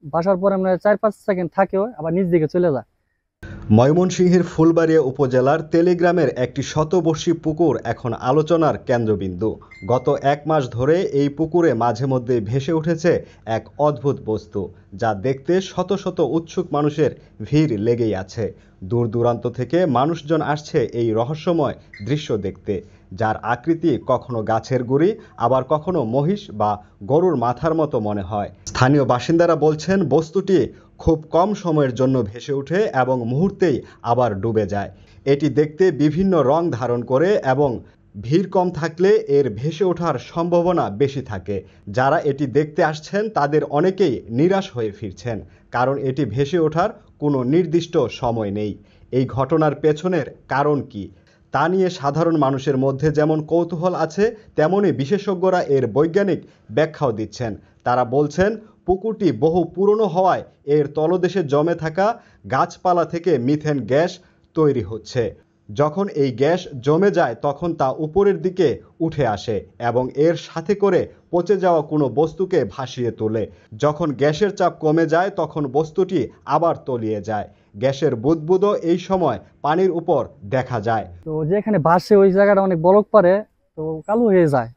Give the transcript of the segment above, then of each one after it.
বাসার পরে আমরা 4-5 সেকেন্ড থাকেও আবার নিচ দিকে চলে যায়। ময়মনসিংহের ফুলবাড়িয়া উপজেলার তেলিগ্রামের একটি শতবর্ষী পুকুর এখন আলোচনার কেন্দ্রবিন্দু। গত 1 মাস ধরে এই পুকুরে মাঝে মধ্যে ভেসে উঠেছে এক অদ্ভুত বস্তু, যা দেখতে শত শত উৎসুক মানুষের ভিড় লেগেই আছে। দূর দূরান্ত থেকে মানুষজন আসছে এই রহস্যময় দৃশ্য দেখতে, যার আকৃতি কখনো গাছের গুঁড়ি, আবার কখনো মহিষ বা গরুর মাথার মতো মনে হয়। স্থানীয় বাসিন্দারা বলছেন, বস্তুটি খুব কম সময়ের জন্য ভেসে ওঠে এবং মুহূর্তেই আবার ডুবে যায়। এটি দেখতে বিভিন্ন রং ধারণ করে এবং ভিড় কম থাকলে এর ভেসে ওঠার সম্ভাবনা বেশি থাকে। যারা এটি দেখতে আসছেন তাদের অনেকেই নিরাশ হয়ে ফিরছেন, কারণ এটি ভেসে ওঠার কোনো নির্দিষ্ট সময় নেই। এই ঘটনার পেছনের কারণ কি তা নিয়ে সাধারণ মানুষের মধ্যে যেমন কৌতূহল আছে, তেমনি বিশেষজ্ঞরা এর বৈজ্ঞানিক ব্যাখ্যাও দিচ্ছেন। তারা বলছেন, পুকুরটি বহু পুরনো হওয়ায় এর তলদেশে জমে থাকা গাছপালা থেকে মিথেন গ্যাস তৈরি হচ্ছে। যখন এই গ্যাস জমে যায় তখন তা উপরের দিকে উঠে আসে এবং এর সাথে করে পচে যাওয়া কোনো বস্তুকে ভাসিয়ে তোলে। যখন গ্যাসের চাপ কমে যায় তখন বস্তুটি আবার তলিয়ে যায়। গ্যাসের বুদবুদও এই সময় পানির উপর দেখা যায়। তো যেখানে ভাসে ওই জায়গাটা অনেক বরফ পড়ে, তো কালো হয়ে যায়।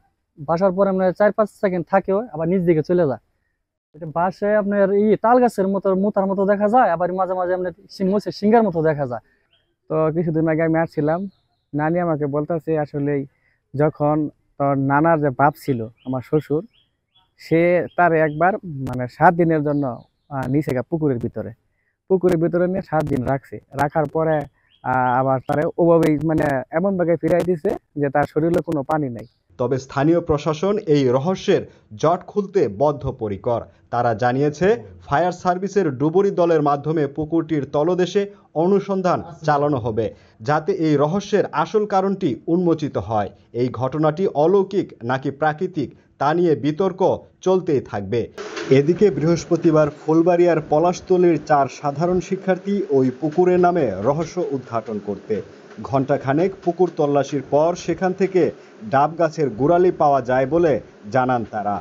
বাসার পরে আমরা 4-5 সেকেন্ড থাকেও আবার নিচ দিকে চলে যায়। এটা বাসে আপনার তাল গাছের মতো মোতার মতো দেখা যায়, আবার মাঝে মাঝে আপনার সিঙ্গার মতো দেখা যায়। তো কিছুদিন আগে আমি আসছিলাম, নানি আমাকে বলতেছে আসলে যখন তোর নানার যে বাপ ছিল আমার শ্বশুর, সে তার একবার মানে 7 দিনের জন্য নিচে পুকুরের ভিতরে নিয়ে 7 দিন রাখছে। রাখার পরে আবার তারে ওভাবেই মানে এমন ভাবে ফিরাই দিছে যে তার শরীরে কোনো পানি নাই। তবে স্থানীয় প্রশাসন এই রহস্যের জট খুলতে বদ্ধপরিকর। তারা জানিয়েছে, ফায়ার সার্ভিসের ডুবুরি দলের মাধ্যমে পুকুরটির তলদেশে অনুসন্ধান চালানো হবে, যাতে এই রহস্যের আসল কারণটি উন্মোচিত হয়। এই ঘটনাটি অলৌকিক নাকি প্রাকৃতিক তা নিয়ে বিতর্ক চলতেই থাকবে। এদিকে বৃহস্পতিবার ফুলবাড়িয়ার পলাশতলীর 4 সাধারণ শিক্ষার্থী ওই পুকুরের নামে রহস্য উদ্ঘাটন করতে ঘণ্টাখানেক পুকুর তল্লাশির পর সেখান থেকে ডাব গাছের গোড়ালি পাওয়া যায় বলে জানান তারা।